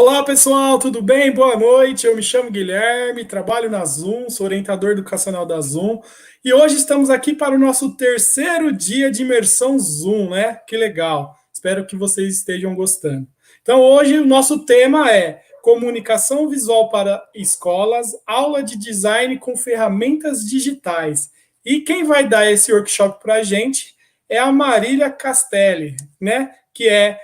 Olá pessoal, tudo bem? Boa noite. Eu me chamo Guilherme, trabalho na Zoom, sou orientador educacional da Zoom e hoje estamos aqui para o nosso terceiro dia de imersão Zoom, né? Que legal. Espero que vocês estejam gostando. Então, hoje o nosso tema é comunicação visual para escolas, aula de design com ferramentas digitais. E quem vai dar esse workshop para a gente é a Marília Castelli, né? Que é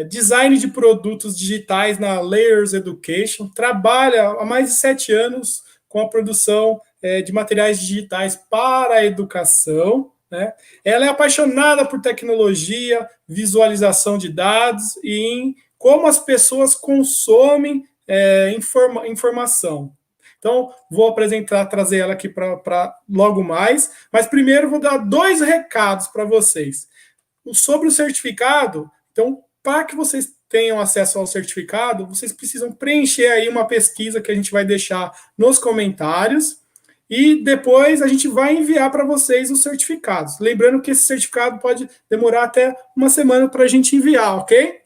design de produtos digitais na Layers Education, trabalha há mais de 7 anos com a produção de materiais digitais para a educação. Né? Ela é apaixonada por tecnologia, visualização de dados e em como as pessoas consomem informação. Então, vou trazer ela aqui para logo mais, mas primeiro vou dar dois recados para vocês. Sobre o certificado, então, para que vocês tenham acesso ao certificado, vocês precisam preencher aí uma pesquisa que a gente vai deixar nos comentários e depois a gente vai enviar para vocês os certificados. Lembrando que esse certificado pode demorar até uma semana para a gente enviar, ok?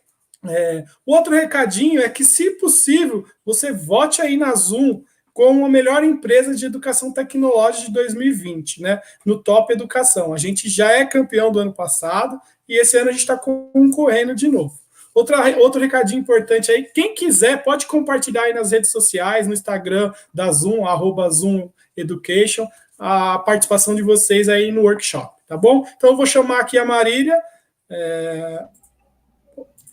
Outro recadinho é que, se possível, você vote aí na Zoom como a melhor empresa de educação tecnológica de 2020, né? No Top Educação. A gente já é campeão do ano passado e esse ano a gente está concorrendo de novo. Outro recadinho importante aí, quem quiser pode compartilhar aí nas redes sociais, no Instagram da Zoom, @Zoom Education, a participação de vocês aí no workshop, tá bom? Então eu vou chamar aqui a Marília.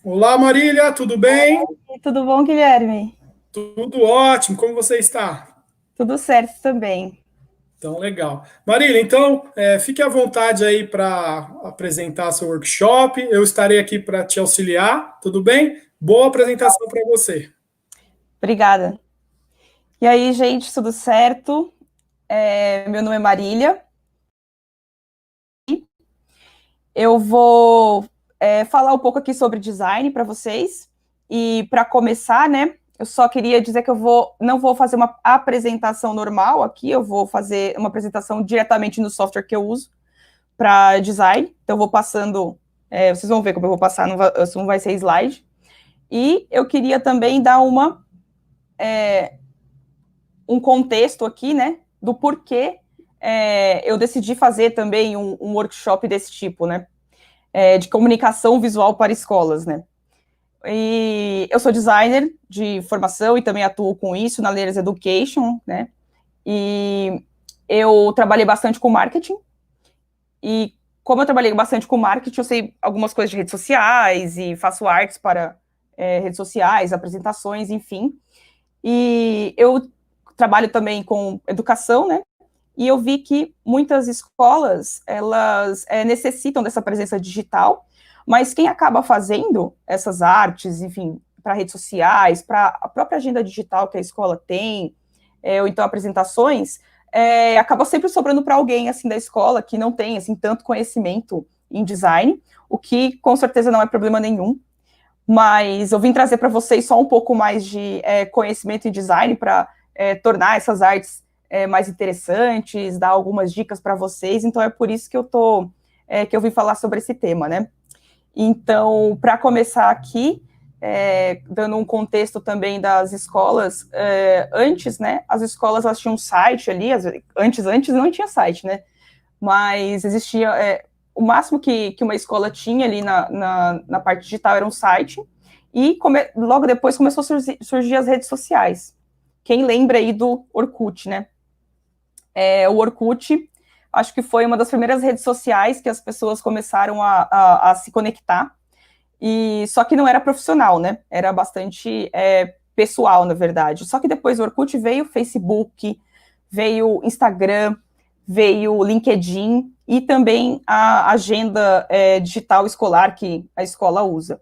Olá, Marília, tudo bem? Oi, tudo bom, Guilherme? Tudo ótimo, como você está? Tudo certo também. Então, legal. Marília, então, fique à vontade aí para apresentar seu workshop. Eu estarei aqui para te auxiliar, tudo bem? Boa apresentação para você. Obrigada. E aí, gente, tudo certo? Meu nome é Marília. Eu vou falar um pouco aqui sobre design para vocês. E para começar, né, eu só queria dizer que não vou fazer uma apresentação normal aqui, eu vou fazer uma apresentação diretamente no software que eu uso para design. Então, eu vou passando, vocês vão ver como eu vou passar, não vai ser slide. E eu queria também dar um contexto aqui, né, do porquê eu decidi fazer também um workshop desse tipo, né, de comunicação visual para escolas, né. E eu sou designer de formação e também atuo com isso na Layers Education, né, e eu trabalhei bastante com marketing, e como eu trabalhei bastante com marketing, eu sei algumas coisas de redes sociais e faço artes para redes sociais, apresentações, enfim. E eu trabalho também com educação, né? E eu vi que muitas escolas, elas necessitam dessa presença digital, mas quem acaba fazendo essas artes, enfim, para redes sociais, para a própria agenda digital que a escola tem, ou então apresentações, acaba sempre sobrando para alguém, assim, da escola que não tem, assim, tanto conhecimento em design, o que com certeza não é problema nenhum, mas eu vim trazer para vocês só um pouco mais de conhecimento em design para tornar essas artes mais interessantes, dar algumas dicas para vocês, então é por isso que eu vim falar sobre esse tema, né? Então, para começar aqui, dando um contexto também das escolas, antes, né, as escolas elas tinham um site ali, antes não tinha site, né? Mas existia o máximo que uma escola tinha ali na parte digital era um site, e logo depois começou a surgir as redes sociais. Quem lembra aí do Orkut, né? O Orkut, acho que foi uma das primeiras redes sociais que as pessoas começaram a se conectar, e só que não era profissional, né? Era bastante pessoal, na verdade. Só que depois do Orkut veio o Facebook, veio o Instagram, veio o LinkedIn e também a agenda digital escolar que a escola usa.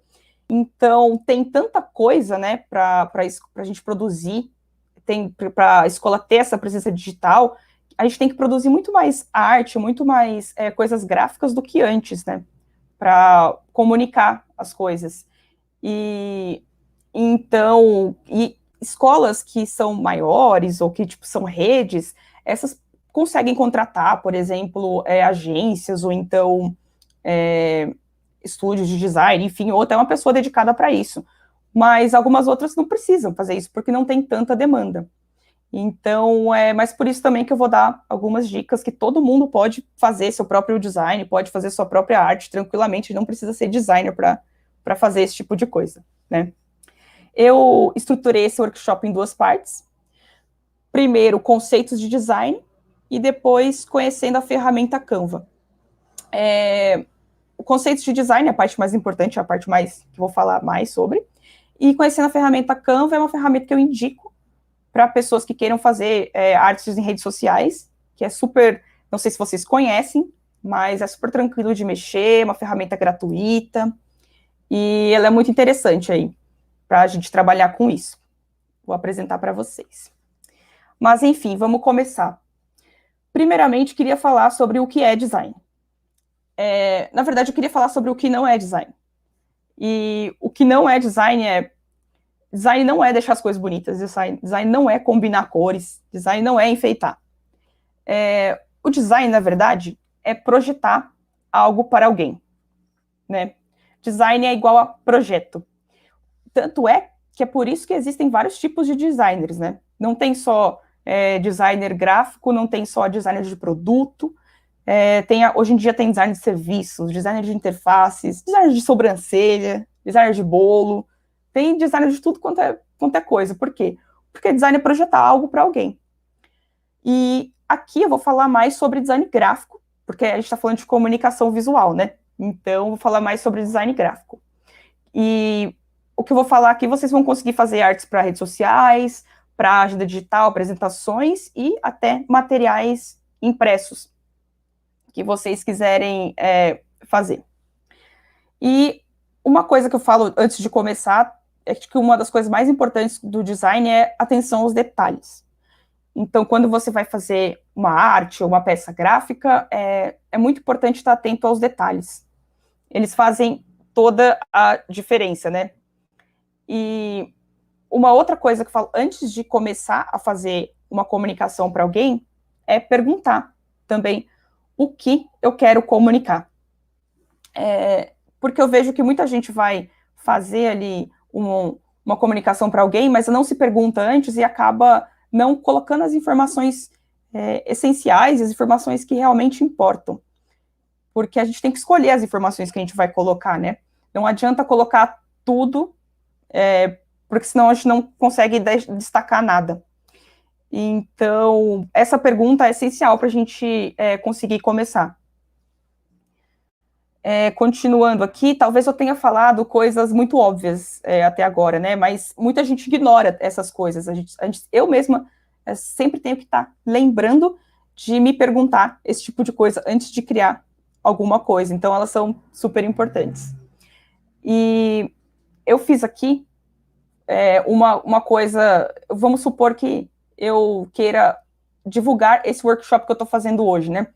Então, tem tanta coisa, né, para a gente produzir, para a escola ter essa presença digital, a gente tem que produzir muito mais arte, muito mais coisas gráficas do que antes, né, para comunicar as coisas. E então, escolas que são maiores ou que tipo, são redes, essas conseguem contratar, por exemplo, agências ou então estúdios de design, enfim, ou até uma pessoa dedicada para isso. mas algumas outras não precisam fazer isso, porque não tem tanta demanda. Então, mas por isso também que eu vou dar algumas dicas que todo mundo pode fazer seu próprio design, pode fazer sua própria arte tranquilamente, não precisa ser designer para fazer esse tipo de coisa, né? Eu estruturei esse workshop em 2 partes. Primeiro, conceitos de design, e depois conhecendo a ferramenta Canva. O conceito de design é a parte mais importante, é a parte mais que eu vou falar mais sobre, e conhecendo a ferramenta Canva é uma ferramenta que eu indico para pessoas que queiram fazer artes em redes sociais, que é super, não sei se vocês conhecem, mas é super tranquilo de mexer, uma ferramenta gratuita, e ela é muito interessante aí, para a gente trabalhar com isso. Vou apresentar para vocês. Mas, enfim, vamos começar. Primeiramente, queria falar sobre o que é design. Na verdade, eu queria falar sobre o que não é design. E o que não é design é... Design não é deixar as coisas bonitas, design não é combinar cores, design não é enfeitar. O design, na verdade, é projetar algo para alguém, né? Design é igual a projeto. Tanto é que é por isso que existem vários tipos de designers, né? Não tem só designer gráfico, não tem só designer de produto, hoje em dia tem design de serviços, designer de interfaces, designer de sobrancelha, designer de bolo, tem designer de tudo quanto é coisa. Por quê? Porque design é projetar algo para alguém. E aqui eu vou falar mais sobre design gráfico, porque a gente está falando de comunicação visual, né? Então, eu vou falar mais sobre design gráfico. E o que eu vou falar aqui, vocês vão conseguir fazer artes para redes sociais, para agenda digital, apresentações e até materiais impressos que vocês quiserem fazer. E uma coisa que eu falo antes de começar é que uma das coisas mais importantes do design é atenção aos detalhes. Então, quando você vai fazer uma arte ou uma peça gráfica, é muito importante estar atento aos detalhes. Eles fazem toda a diferença, né? E uma outra coisa que eu falo antes de começar a fazer uma comunicação para alguém é perguntar também o que eu quero comunicar. Porque eu vejo que muita gente vai fazer ali uma comunicação para alguém, mas não se pergunta antes e acaba não colocando as informações essenciais, as informações que realmente importam. Porque a gente tem que escolher as informações que a gente vai colocar, né? Não adianta colocar tudo, porque senão a gente não consegue destacar nada. Então, essa pergunta é essencial para a gente conseguir começar. Continuando aqui, talvez eu tenha falado coisas muito óbvias até agora, né? Mas muita gente ignora essas coisas. Eu mesma sempre tenho que estar lembrando de me perguntar esse tipo de coisa antes de criar alguma coisa. Então, elas são super importantes. E eu fiz aqui uma coisa... Vamos supor que eu queira divulgar esse workshop que eu estou fazendo hoje, né?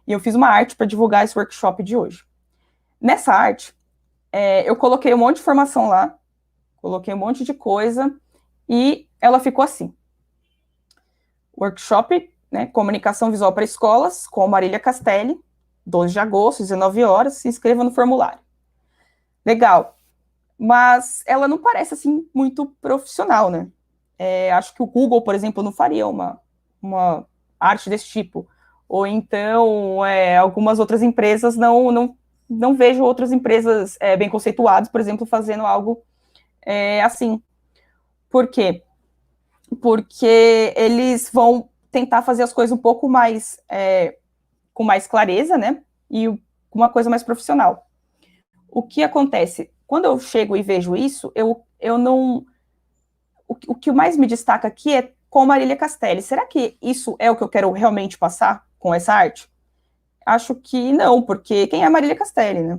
E eu fiz uma arte para divulgar esse workshop de hoje. Nessa arte, eu coloquei um monte de informação lá, coloquei um monte de coisa, e ela ficou assim. Workshop, né, Comunicação Visual para Escolas, com Marília Castelli, 12 de agosto, 19 horas, se inscreva no formulário. Legal, mas ela não parece, assim, muito profissional, né? Acho que o Google, por exemplo, não faria uma arte desse tipo. Ou então, algumas outras empresas não vejo outras empresas bem conceituadas, por exemplo, fazendo algo assim. Por quê? Porque eles vão tentar fazer as coisas um pouco mais, com mais clareza, né? E uma coisa mais profissional. O que acontece? Quando eu chego e vejo isso, eu não... O que mais me destaca aqui é com Marília Castelli. Será que isso é o que eu quero realmente passar com essa arte? Acho que não, porque quem é a Marília Castelli, né?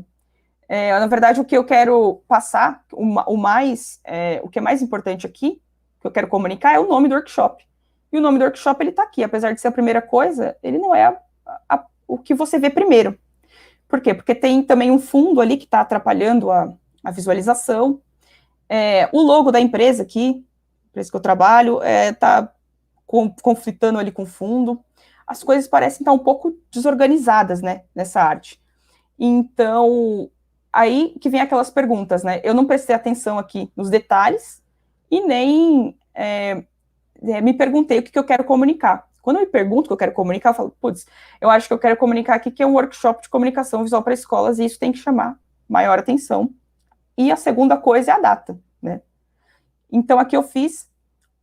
Na verdade, o que eu quero passar, o que é mais importante aqui, que eu quero comunicar, é o nome do workshop. E o nome do workshop, ele está aqui. Apesar de ser a primeira coisa, ele não é o que você vê primeiro. Por quê? Porque tem também um fundo ali que está atrapalhando a visualização. O logo da empresa aqui, empresa que eu trabalho, está conflitando ali com o fundo. As coisas parecem estar um pouco desorganizadas, né, nessa arte. Então, aí que vem aquelas perguntas, né? Eu não prestei atenção aqui nos detalhes e nem me perguntei o que eu quero comunicar. Quando eu me pergunto o que eu quero comunicar, eu falo, putz, eu acho que eu quero comunicar aqui que é um workshop de comunicação visual para escolas e isso tem que chamar maior atenção. E a segunda coisa é a data, né? Então, aqui eu fiz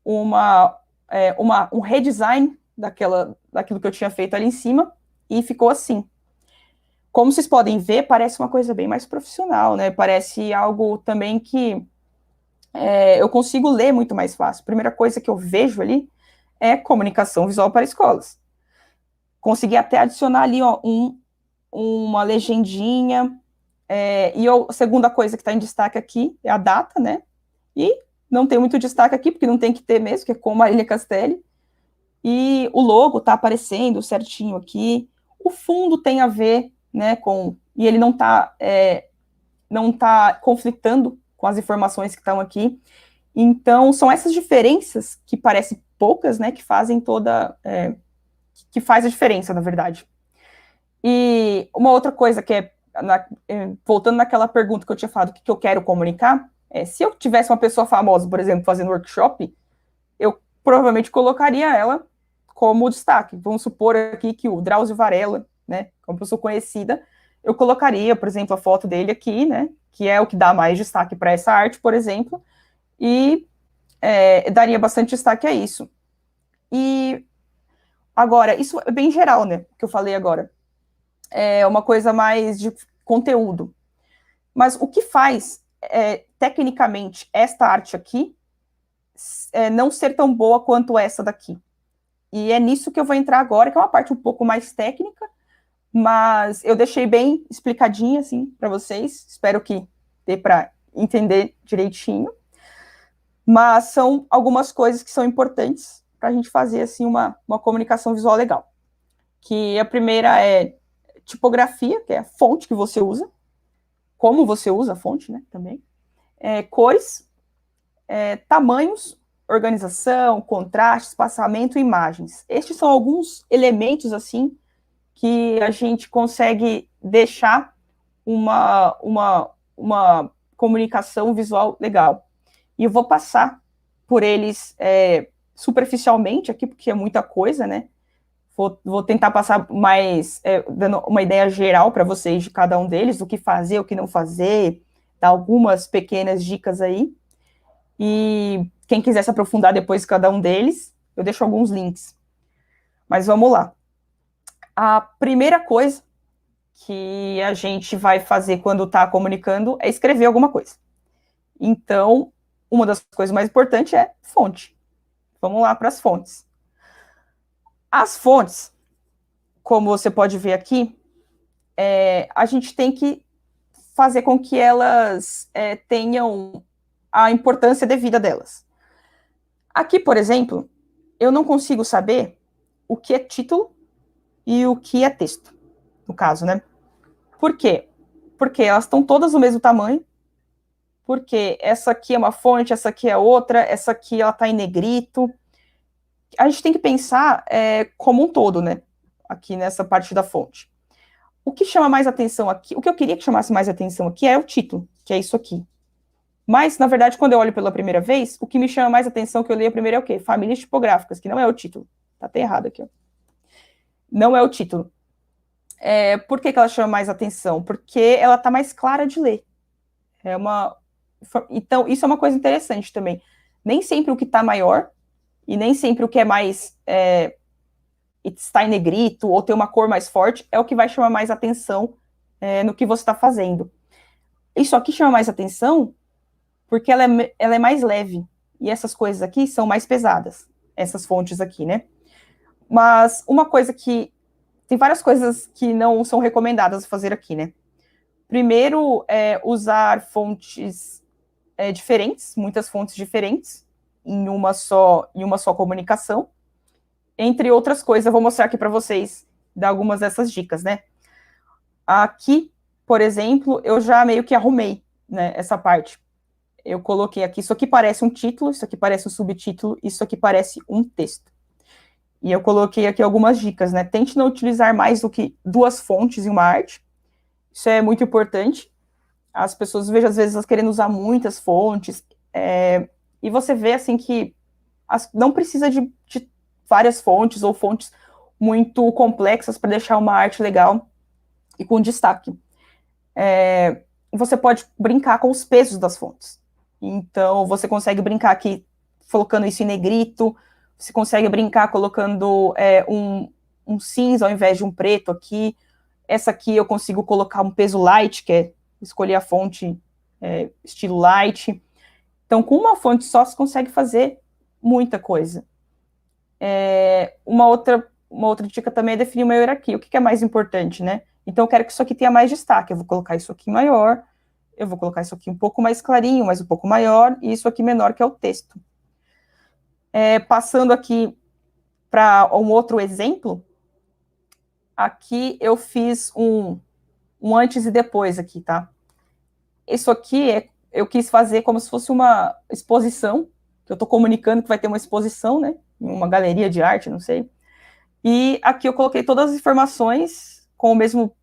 um redesign daquilo que eu tinha feito ali em cima e ficou assim. Como vocês podem ver, parece uma coisa bem mais profissional, né? Parece algo também que eu consigo ler muito mais fácil. A primeira coisa que eu vejo ali é comunicação visual para escolas. Consegui até adicionar ali ó, uma legendinha. A segunda coisa que está em destaque aqui é a data, né? E não tem muito destaque aqui, porque não tem que ter mesmo, que é com Marília Castelli. E o logo está aparecendo certinho aqui. O fundo tem a ver, né, e ele não tá conflitando com as informações que estão aqui. Então, são essas diferenças que parecem poucas, né, que fazem que faz a diferença, na verdade. E uma outra coisa que voltando naquela pergunta que eu tinha falado, o que eu quero comunicar, se eu tivesse uma pessoa famosa, por exemplo, fazendo workshop, eu provavelmente colocaria ela como destaque. Vamos supor aqui que o Drauzio Varela, né, como pessoa conhecida, eu colocaria, por exemplo, a foto dele aqui, né, que é o que dá mais destaque para essa arte, por exemplo, e daria bastante destaque a isso. E agora, isso é bem geral, né, que eu falei agora. É uma coisa mais de conteúdo. Mas o que faz, tecnicamente, esta arte aqui não ser tão boa quanto essa daqui? E é nisso que eu vou entrar agora, que é uma parte um pouco mais técnica, mas eu deixei bem explicadinha, assim, para vocês. Espero que dê para entender direitinho. Mas são algumas coisas que são importantes para a gente fazer, assim, uma comunicação visual legal. Que a primeira é tipografia, que é a fonte que você usa, como você usa a fonte, né, também. Cores, tamanhos, organização, contraste, espaçamento e imagens. Estes são alguns elementos, assim, que a gente consegue deixar uma comunicação visual legal. E eu vou passar por eles superficialmente aqui, porque é muita coisa, né? Vou tentar passar mais, dando uma ideia geral para vocês de cada um deles, o que fazer, o que não fazer, dar algumas pequenas dicas aí. E quem quiser se aprofundar depois de cada um deles, eu deixo alguns links. Mas vamos lá. A primeira coisa que a gente vai fazer quando está comunicando é escrever alguma coisa. Então, uma das coisas mais importantes é fonte. Vamos lá para as fontes. As fontes, como você pode ver aqui, a gente tem que fazer com que elas tenham a importância devida delas. Aqui, por exemplo, eu não consigo saber o que é título e o que é texto, no caso, né? Por quê? Porque elas estão todas do mesmo tamanho, porque essa aqui é uma fonte, essa aqui é outra, essa aqui ela está em negrito. A gente tem que pensar como um todo, né? Aqui nessa parte da fonte. O que chama mais atenção aqui, o que eu queria que chamasse mais atenção aqui é o título, que é isso aqui. Mas, na verdade, quando eu olho pela primeira vez, o que me chama mais atenção que eu leio primeiro é o quê? Famílias tipográficas, que não é o título. Tá até errado aqui, ó. Não é o título. Por que ela chama mais atenção? Porque ela tá mais clara de ler. Então, isso é uma coisa interessante também. Nem sempre o que tá maior, e nem sempre o que é mais está em negrito, ou tem uma cor mais forte, é o que vai chamar mais atenção no que você está fazendo. Isso aqui chama mais atenção porque ela é mais leve, e essas coisas aqui são mais pesadas, essas fontes aqui, né? Mas uma coisa que... Tem várias coisas que não são recomendadas fazer aqui, né? Primeiro, usar fontes diferentes, muitas fontes diferentes, em uma só comunicação. Entre outras coisas, eu vou mostrar aqui para vocês, dar algumas dessas dicas, né? Aqui, por exemplo, eu já meio que arrumei, né, essa parte. Eu coloquei aqui, isso aqui parece um título, isso aqui parece um subtítulo, isso aqui parece um texto. E eu coloquei aqui algumas dicas, né? Tente não utilizar mais do que 2 fontes em uma arte. Isso é muito importante. As pessoas, vejo às vezes, elas querendo usar muitas fontes, e você vê, assim, que não precisa de várias fontes ou fontes muito complexas para deixar uma arte legal e com destaque. Você pode brincar com os pesos das fontes. Então, você consegue brincar aqui colocando isso em negrito, você consegue brincar colocando um cinza ao invés de um preto aqui. Essa aqui eu consigo colocar um peso light, que é escolher a fonte estilo light. Então, com uma fonte só, você consegue fazer muita coisa. Uma outra dica também é definir uma hierarquia. O que é mais importante, né? Então, eu quero que isso aqui tenha mais destaque. Eu vou colocar isso aqui maior, eu vou colocar isso aqui um pouco mais clarinho, mas um pouco maior, e isso aqui menor, que é o texto. Passando aqui para um outro exemplo, aqui eu fiz um antes e depois aqui, tá? Isso aqui eu quis fazer como se fosse uma exposição, que eu estou comunicando que vai ter uma exposição, né? Uma galeria de arte, não sei. E aqui eu coloquei todas as informações com o mesmo...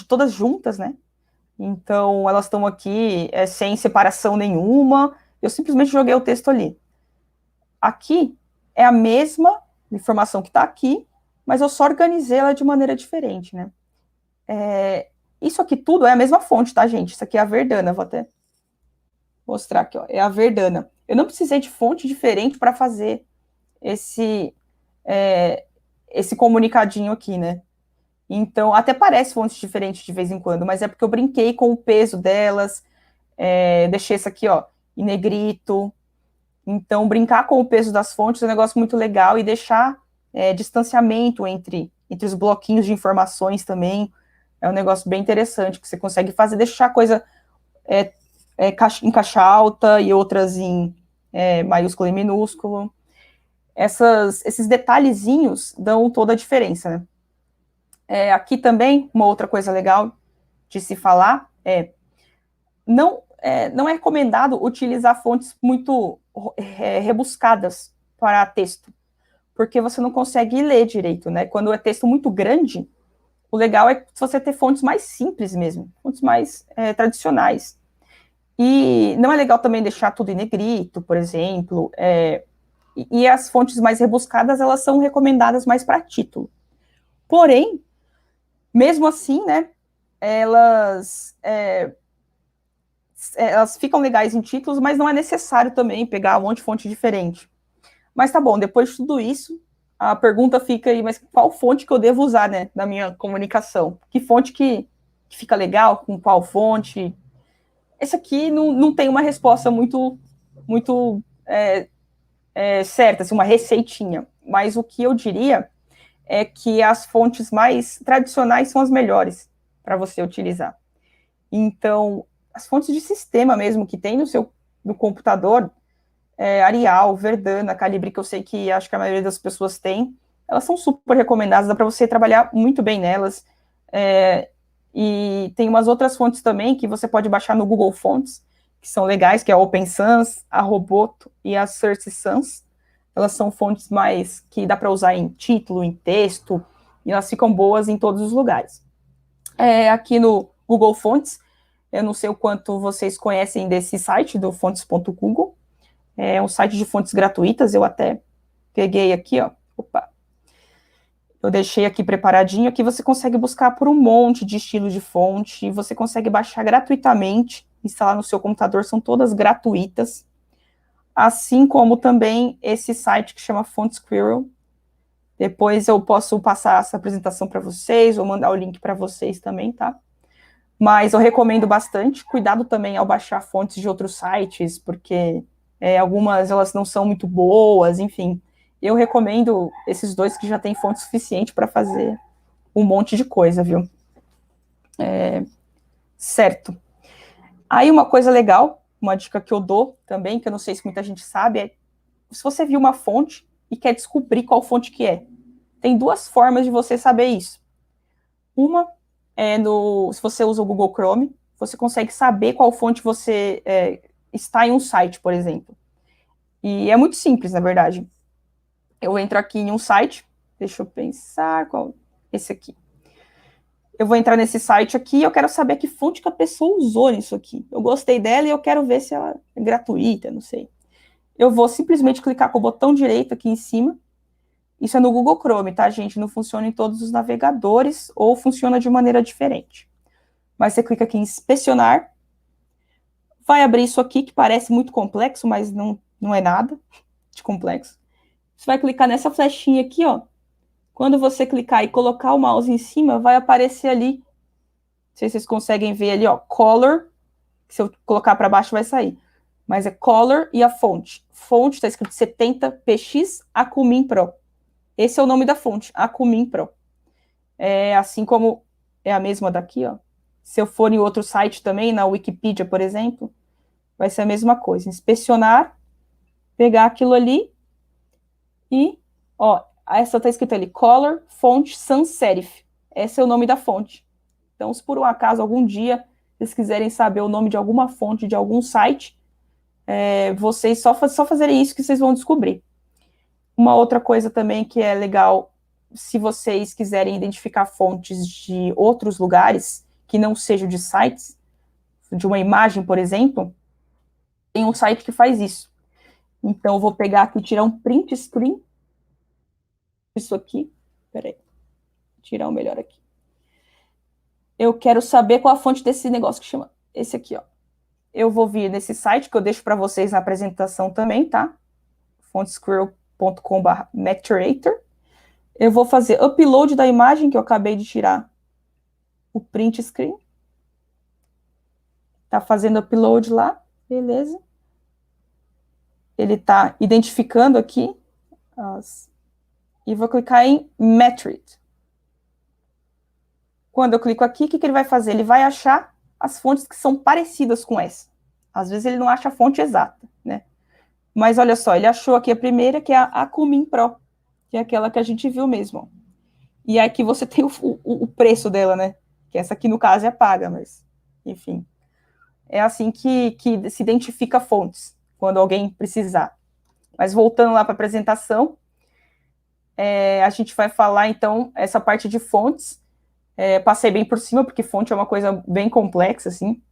todas juntas, né? Então, elas estão aqui sem separação nenhuma. Eu simplesmente joguei o texto ali. Aqui é a mesma informação que está aqui, mas eu só organizei ela de maneira diferente, né? Isso aqui tudo é a mesma fonte, tá, gente? Isso aqui é a Verdana, vou até mostrar aqui, ó. É a Verdana. Eu não precisei de fonte diferente para fazer esse comunicadinho aqui, né? Então, até parece fontes diferentes de vez em quando, mas é porque eu brinquei com o peso delas, deixei isso aqui, ó, em negrito. Então, brincar com o peso das fontes é um negócio muito legal, e deixar distanciamento entre os bloquinhos de informações também é um negócio bem interessante, que você consegue fazer, deixar a coisa em caixa alta e outras em maiúsculo e minúsculo. Esses detalhezinhos dão toda a diferença, né? Aqui também, uma outra coisa legal de se falar não é recomendado utilizar fontes muito rebuscadas para texto, porque você não consegue ler direito, né? Quando é texto muito grande, o legal é você ter fontes mais simples mesmo, fontes mais tradicionais. E não é legal também deixar tudo em negrito, por exemplo, e as fontes mais rebuscadas, elas são recomendadas mais para título. Porém, mesmo assim, né, elas ficam legais em títulos, mas não é necessário também pegar um monte de fonte diferente. Mas tá bom, depois de tudo isso, a pergunta fica aí, mas qual fonte que eu devo usar, né, na minha comunicação? Que fonte que fica legal, com qual fonte? Esse aqui não tem uma resposta muito certa, assim, uma receitinha. Mas o que eu diria é que as fontes mais tradicionais são as melhores para você utilizar. Então, as fontes de sistema mesmo que tem no computador, Arial, Verdana, Calibre, que eu sei que acho que a maioria das pessoas tem, elas são super recomendadas, dá para você trabalhar muito bem nelas. E tem umas outras fontes também que você pode baixar no Google Fonts, que são legais, que é a Open Sans, a Roboto e a Search Sans. Elas são fontes mais que dá para usar em título, em texto, e elas ficam boas em todos os lugares. Aqui no Google Fonts, eu não sei o quanto vocês conhecem desse site, do fontes.google. É um site de fontes gratuitas, eu até peguei aqui, ó. Opa! Eu deixei aqui preparadinho. Aqui você consegue buscar por um monte de estilos de fonte, você consegue baixar gratuitamente, instalar no seu computador, são todas gratuitas. Assim como também esse site que chama Font Squirrel. Depois eu posso passar essa apresentação para vocês, ou mandar o link para vocês também, tá? Mas eu recomendo bastante. Cuidado também ao baixar fontes de outros sites, porque algumas elas não são muito boas, enfim. Eu recomendo esses dois que já tem fonte suficiente para fazer um monte de coisa, viu? Certo. Aí uma coisa legal, uma dica que eu dou também, que eu não sei se muita gente sabe, se você viu uma fonte e quer descobrir qual fonte que é. Tem duas formas de você saber isso. Uma se você usa o Google Chrome, você consegue saber qual fonte você está em um site, por exemplo. E é muito simples, na verdade. Eu entro aqui em um site, deixa eu pensar qual... Esse aqui. eu vou entrar nesse site aqui e eu quero saber que fonte que a pessoa usou nisso aqui. Eu gostei dela e eu quero ver se ela é gratuita, não sei. Eu vou simplesmente clicar com o botão direito aqui em cima. Isso é no Google Chrome, tá, gente? Não funciona em todos os navegadores ou funciona de maneira diferente. Mas você clica aqui em inspecionar. Vai abrir isso aqui, que parece muito complexo, mas não é nada de complexo. Você vai clicar nessa flechinha aqui, ó. Quando você clicar e colocar o mouse em cima, vai aparecer ali. Não sei se vocês conseguem ver ali, ó. Color. Se eu colocar para baixo, vai sair. Mas é color e a fonte. Fonte está escrito 70px Acumin Pro. Esse é o nome da fonte, Acumin Pro. É assim como é a mesma daqui, ó. Se eu for em outro site também, na Wikipedia, por exemplo, vai ser a mesma coisa. Inspecionar, pegar aquilo ali e, ó, essa tá escrito ali, Color Font Sans Serif. Esse é o nome da fonte. Então, se por um acaso, algum dia, vocês quiserem saber o nome de alguma fonte, de algum site, vocês só fazerem isso que vocês vão descobrir. Uma outra coisa também que é legal, se vocês quiserem identificar fontes de outros lugares, que não sejam de sites, de uma imagem, por exemplo, tem um site que faz isso. Então, eu vou pegar aqui e tirar um print screen. Isso aqui. Peraí. Tirar o melhor aqui. Eu quero saber qual a fonte desse negócio que chama. Esse aqui, ó. Eu vou vir nesse site, que eu deixo para vocês na apresentação também, tá? fontsquirrel.com/maturator. Eu vou fazer upload da imagem que eu acabei de tirar o print screen. Tá fazendo upload lá, beleza. Ele tá identificando aqui e vou clicar em Matrit. Quando eu clico aqui, o que ele vai fazer? Ele vai achar as fontes que são parecidas com essa. Às vezes ele não acha a fonte exata, né? Mas olha só, ele achou aqui a primeira, que é a Acumin Pro, que é aquela que a gente viu mesmo. E aqui você tem o preço dela, né? Que essa aqui, no caso, é paga, mas, enfim. É assim que se identifica fontes, quando alguém precisar. Mas voltando lá para a apresentação, a gente vai falar, então, essa parte de fontes. Passei bem por cima, porque fonte é uma coisa bem complexa, assim.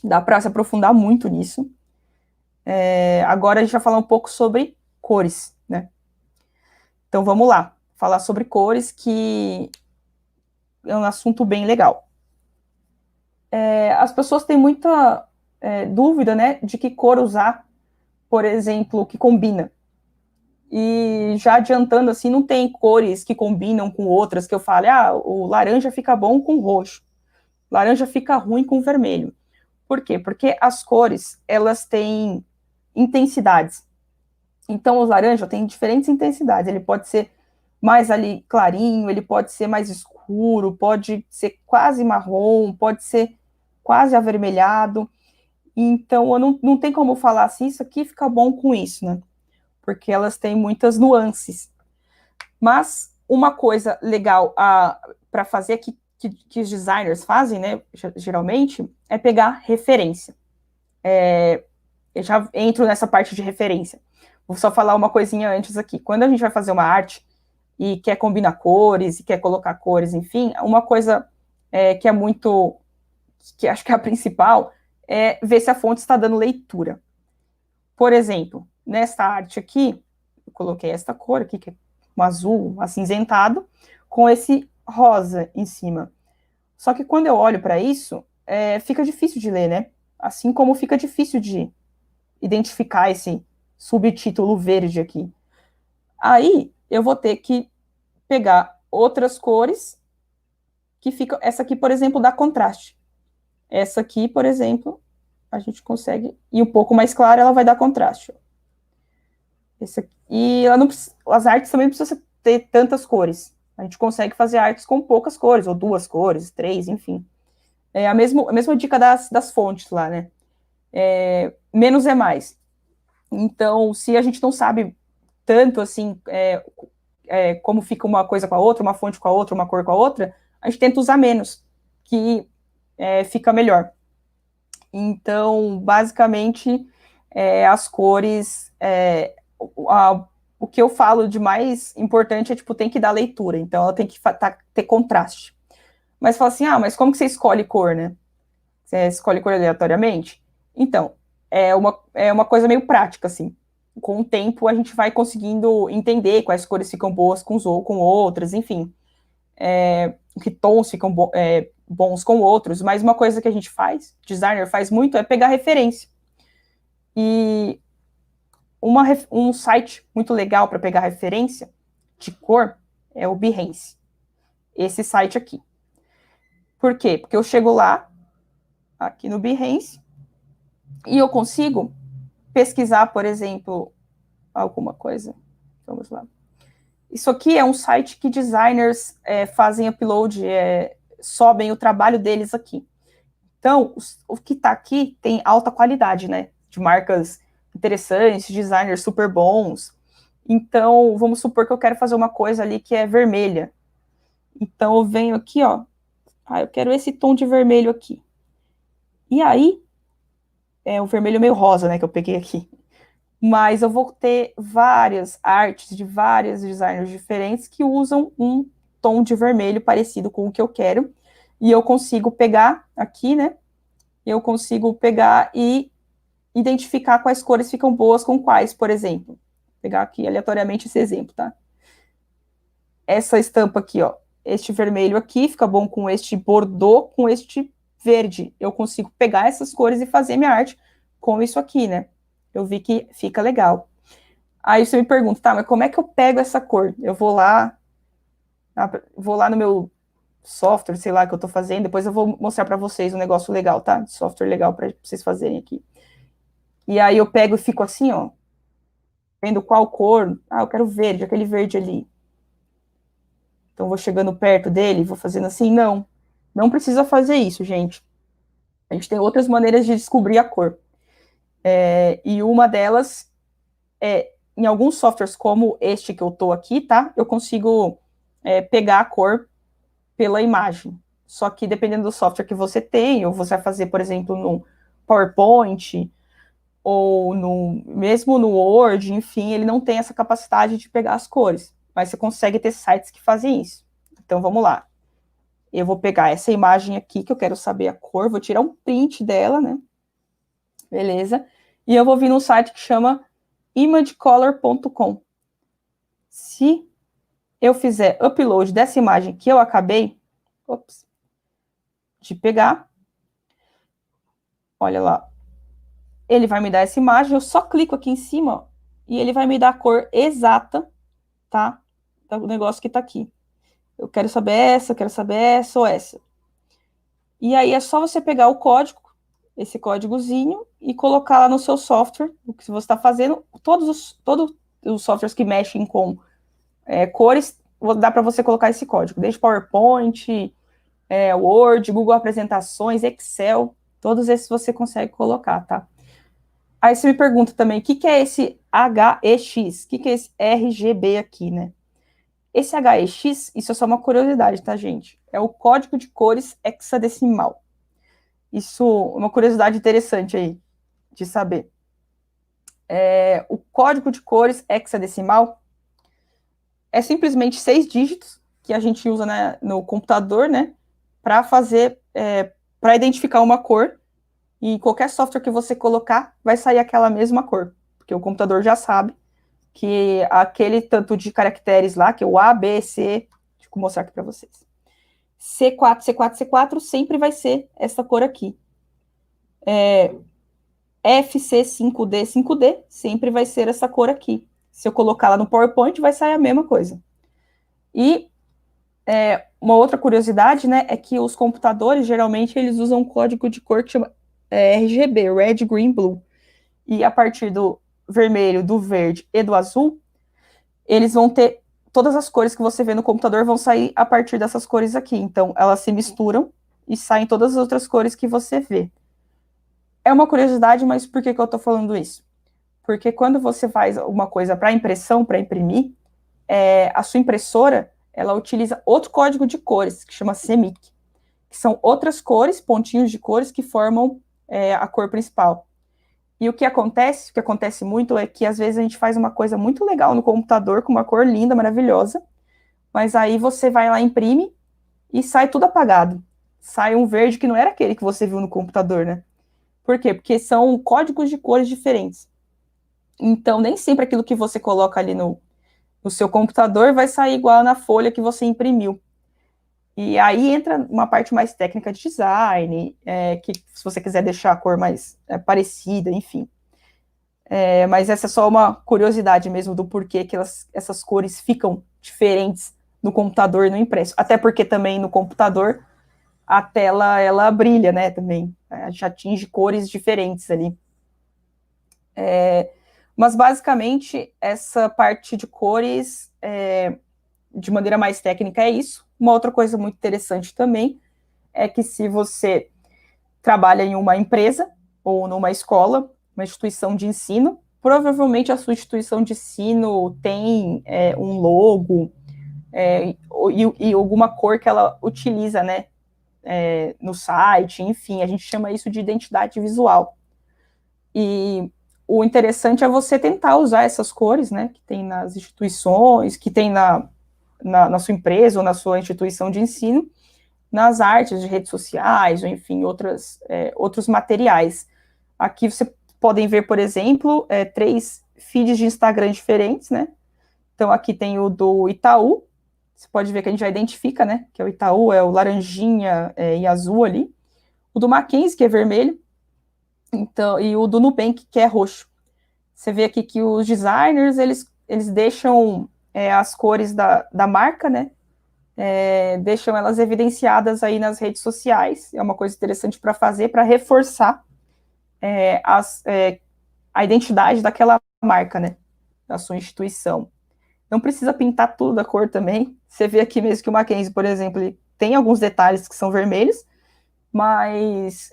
Dá para se aprofundar muito nisso. Agora a gente vai falar um pouco sobre cores, né? Então, vamos lá. Falar sobre cores, que é um assunto bem legal. As pessoas têm muita dúvida, né, de que cor usar, por exemplo, que combina. E já adiantando, assim, não tem cores que combinam com outras, que eu fale, o laranja fica bom com roxo, laranja fica ruim com vermelho. Por quê? Porque as cores, elas têm intensidades. Então, o laranja tem diferentes intensidades. Ele pode ser mais ali clarinho, ele pode ser mais escuro, pode ser quase marrom, pode ser quase avermelhado. Então, não tem como falar assim, isso aqui fica bom com isso, né? Porque elas têm muitas nuances. Mas uma coisa legal para fazer que os designers fazem, né, geralmente, é pegar referência. Eu já entro nessa parte de referência. Vou só falar uma coisinha antes aqui. Quando a gente vai fazer uma arte e quer combinar cores, e quer colocar cores, enfim, uma coisa que é muito, que acho que é a principal, é ver se a fonte está dando leitura. Por exemplo, nesta arte aqui, eu coloquei esta cor aqui, que é um azul acinzentado, com esse rosa em cima. Só que quando eu olho para isso, fica difícil de ler, né? Assim como fica difícil de identificar esse subtítulo verde aqui. Aí, eu vou ter que pegar outras cores que ficam... Essa aqui, por exemplo, dá contraste. Essa aqui, por exemplo, a gente consegue ir um pouco mais clara, ela vai dar contraste. E ela não precisa, as artes também não precisam ter tantas cores. A gente consegue fazer artes com poucas cores, ou 2 cores, 3, enfim. É a mesma dica das fontes lá, né? Menos é mais. Então, se a gente não sabe tanto, assim, como fica uma coisa com a outra, uma fonte com a outra, uma cor com a outra, a gente tenta usar menos, que fica melhor. Então, basicamente, as cores... o que eu falo de mais importante é, tipo, tem que dar leitura. Então, ela tem que ter contraste. Mas fala assim, mas como que você escolhe cor, né? Você escolhe cor aleatoriamente? Então, é uma coisa meio prática, assim. Com o tempo, a gente vai conseguindo entender quais cores ficam boas com outras, enfim. Que tons ficam bons com outros. Mas uma coisa que a gente faz, designer faz muito, é pegar referência. E um site muito legal para pegar referência de cor é o Behance. Esse site aqui. Por quê? Porque eu chego lá, aqui no Behance, e eu consigo pesquisar, por exemplo, alguma coisa. Vamos lá. Isso aqui é um site que designers fazem upload, sobem o trabalho deles aqui. Então, o que está aqui tem alta qualidade, né? De marcas interessantes, designers super bons. Então, vamos supor que eu quero fazer uma coisa ali que é vermelha. Então, eu venho aqui, ó. Eu quero esse tom de vermelho aqui. E aí, é o vermelho meio rosa, né, que eu peguei aqui. Mas eu vou ter várias artes de vários designers diferentes que usam um tom de vermelho parecido com o que eu quero. E eu consigo pegar aqui, né? Eu consigo pegar e identificar quais cores ficam boas com quais, por exemplo. Vou pegar aqui aleatoriamente esse exemplo, tá? Essa estampa aqui, ó. Este vermelho aqui fica bom com este bordô, com este verde. Eu consigo pegar essas cores e fazer minha arte com isso aqui, né? Eu vi que fica legal. Aí você me pergunta, tá, mas como é que eu pego essa cor? Eu vou lá no meu software, sei lá, que eu tô fazendo, depois eu vou mostrar para vocês um negócio legal, tá? De software legal para vocês fazerem aqui. E aí eu pego e fico assim, ó, vendo qual cor. Eu quero verde, aquele verde ali. Então vou chegando perto dele, vou fazendo assim, não precisa fazer isso, gente. A gente tem outras maneiras de descobrir a cor. E uma delas em alguns softwares como este que eu tô aqui, tá? Eu consigo pegar a cor pela imagem. Só que dependendo do software que você tem, ou você vai fazer, por exemplo, no PowerPoint, ou mesmo no Word, enfim, ele não tem essa capacidade de pegar as cores. Mas você consegue ter sites que fazem isso. Então, vamos lá. Eu vou pegar essa imagem aqui, que eu quero saber a cor, vou tirar um print dela, né? Beleza. E eu vou vir num site que chama imagecolor.com. Se eu fizer upload dessa imagem que eu acabei de pegar, olha lá, ele vai me dar essa imagem, eu só clico aqui em cima, ó, e ele vai me dar a cor exata, tá? Do negócio que tá aqui. Eu quero saber essa ou essa. E aí é só você pegar o código, esse códigozinho, e colocar lá no seu software, o que você está fazendo. Todos os softwares que mexem com cores, dá para você colocar esse código. Desde PowerPoint, Word, Google Apresentações, Excel, todos esses você consegue colocar, tá? Aí você me pergunta também, o que é esse HEX? O que é esse RGB aqui, né? Esse HEX, isso é só uma curiosidade, tá, gente? É o código de cores hexadecimal. Isso é uma curiosidade interessante aí de saber. O código de cores hexadecimal é simplesmente 6 dígitos que a gente usa no computador, né, para fazer, para identificar uma cor. E qualquer software que você colocar vai sair aquela mesma cor, porque o computador já sabe que aquele tanto de caracteres lá, que é o A, B, C, deixa eu mostrar aqui para vocês. C4, C4, C4 sempre vai ser essa cor aqui. FC5D, 5D sempre vai ser essa cor aqui. Se eu colocar lá no PowerPoint, vai sair a mesma coisa. E uma outra curiosidade, né, é que os computadores, geralmente, eles usam um código de cor que chama RGB, Red, Green, Blue. E a partir do vermelho, do verde e do azul, eles vão ter todas as cores que você vê no computador vão sair a partir dessas cores aqui. Então, elas se misturam e saem todas as outras cores que você vê. É uma curiosidade, mas por que eu tô falando isso? Porque quando você faz uma coisa para impressão, para imprimir, a sua impressora, ela utiliza outro código de cores, que chama CMYK, que são outras cores, pontinhos de cores, que formam a cor principal. E o que acontece muito é que às vezes a gente faz uma coisa muito legal no computador, com uma cor linda, maravilhosa, mas aí você vai lá, imprime, e sai tudo apagado. Sai um verde que não era aquele que você viu no computador, né? Por quê? Porque são códigos de cores diferentes. Então, nem sempre aquilo que você coloca ali no seu computador vai sair igual na folha que você imprimiu. E aí entra uma parte mais técnica de design, que se você quiser deixar a cor mais parecida, enfim. Mas essa é só uma curiosidade mesmo do porquê que essas cores ficam diferentes no computador e no impresso. Até porque também no computador a tela, ela brilha, né, também. A gente atinge cores diferentes ali. Mas basicamente essa parte de cores, de maneira mais técnica, é isso. Uma outra coisa muito interessante também é que se você trabalha em uma empresa ou numa escola, uma instituição de ensino, provavelmente a sua instituição de ensino tem um logo e alguma cor que ela utiliza, né, no site, enfim, a gente chama isso de identidade visual. E o interessante é você tentar usar essas cores, né, que tem nas instituições, que tem na sua empresa ou na sua instituição de ensino, nas artes de redes sociais, ou enfim, outros materiais. Aqui você podem ver, por exemplo, 3 feeds de Instagram diferentes, né? Então aqui tem o do Itaú, você pode ver que a gente já identifica, né? Que é o Itaú, é o laranjinha e azul ali. O do Mackenzie, que é vermelho, então, e o do Nubank, que é roxo. Você vê aqui que os designers, eles deixam as cores da marca, né? Deixam elas evidenciadas aí nas redes sociais. É uma coisa interessante para fazer, para reforçar a identidade daquela marca, né? Da sua instituição. Não precisa pintar tudo da cor também. Você vê aqui mesmo que o Mackenzie, por exemplo, ele tem alguns detalhes que são vermelhos, mas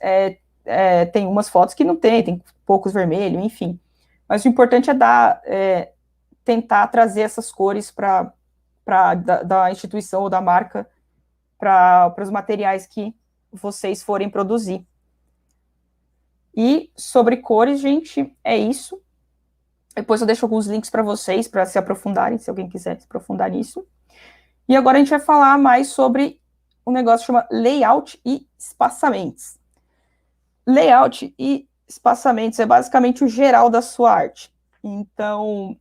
tem umas fotos que não tem poucos vermelhos, enfim. Mas o importante é tentar trazer essas cores da instituição ou da marca para os materiais que vocês forem produzir. E sobre cores, gente, é isso. Depois eu deixo alguns links para vocês, para se aprofundarem, se alguém quiser se aprofundar nisso. E agora a gente vai falar mais sobre um negócio que chama layout e espaçamentos. Layout e espaçamentos é basicamente o geral da sua arte. Então,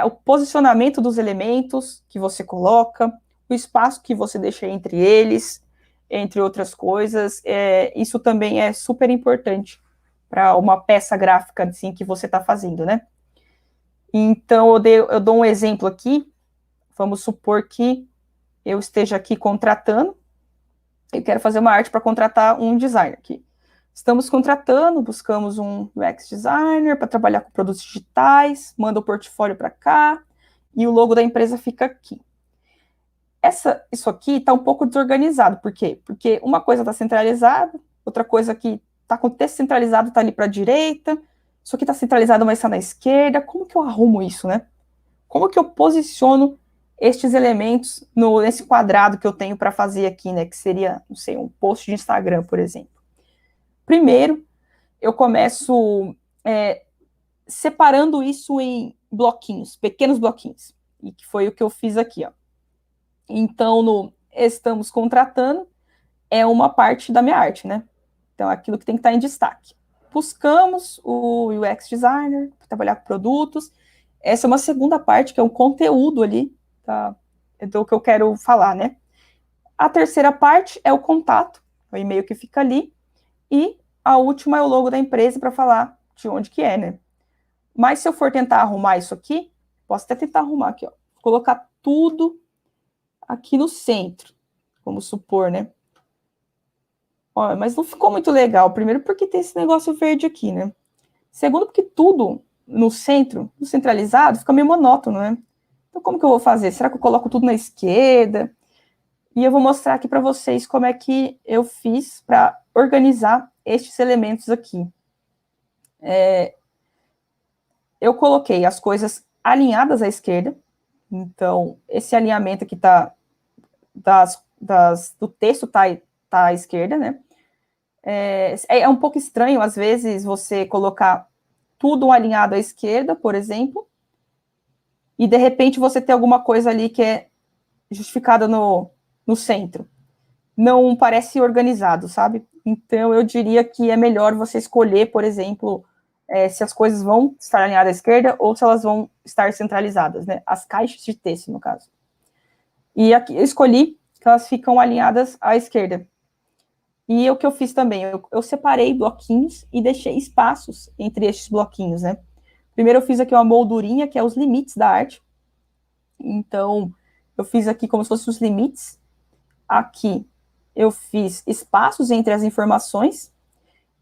o posicionamento dos elementos que você coloca, o espaço que você deixa entre eles, entre outras coisas, isso também é super importante para uma peça gráfica assim, que você está fazendo, né? Então, eu dou um exemplo aqui. Vamos supor que eu esteja aqui contratando, eu quero fazer uma arte para contratar um designer aqui. Estamos contratando, buscamos um UX designer para trabalhar com produtos digitais, manda o portfólio para cá, e o logo da empresa fica aqui. Isso aqui está um pouco desorganizado, por quê? Porque uma coisa está centralizada, outra coisa que está descentralizado está ali para a direita, isso aqui está centralizado, mas está na esquerda. Como que eu arrumo isso, né? Como que eu posiciono estes elementos nesse quadrado que eu tenho para fazer aqui, né? Que seria, não sei, um post de Instagram, por exemplo. Primeiro, eu começo separando isso em bloquinhos, pequenos bloquinhos. E que foi o que eu fiz aqui, ó. Então, estamos contratando é uma parte da minha arte, né? Então, aquilo que tem que estar em destaque. Buscamos o UX designer para trabalhar com produtos. Essa é uma segunda parte, que é um conteúdo ali, tá? Do que eu quero falar, né? A terceira parte é o contato, o e-mail que fica ali. E a última é o logo da empresa para falar de onde que é, né? Mas se eu for tentar arrumar isso aqui, posso até tentar arrumar aqui, ó. Colocar tudo aqui no centro, vamos supor, né? Ó, mas não ficou muito legal. Primeiro porque tem esse negócio verde aqui, né? Segundo porque tudo no centro, no centralizado, fica meio monótono, né? Então como que eu vou fazer? Será que eu coloco tudo na esquerda? E eu vou mostrar aqui para vocês como é que eu fiz para organizar estes elementos aqui. Eu coloquei as coisas alinhadas à esquerda. Então, esse alinhamento aqui do texto tá à esquerda, né? É um pouco estranho, às vezes, você colocar tudo alinhado à esquerda, por exemplo, e, de repente, você ter alguma coisa ali que é justificada no centro. não parece organizado, sabe? Então, eu diria que é melhor você escolher, por exemplo, se as coisas vão estar alinhadas à esquerda ou se elas vão estar centralizadas, né? As caixas de texto, no caso. E aqui eu escolhi que elas ficam alinhadas à esquerda. E o que eu fiz também, eu separei bloquinhos e deixei espaços entre estes bloquinhos, né? Primeiro eu fiz aqui uma moldurinha, que é os limites da arte. Então, eu fiz aqui como se fossem os limites. Aqui eu fiz espaços entre as informações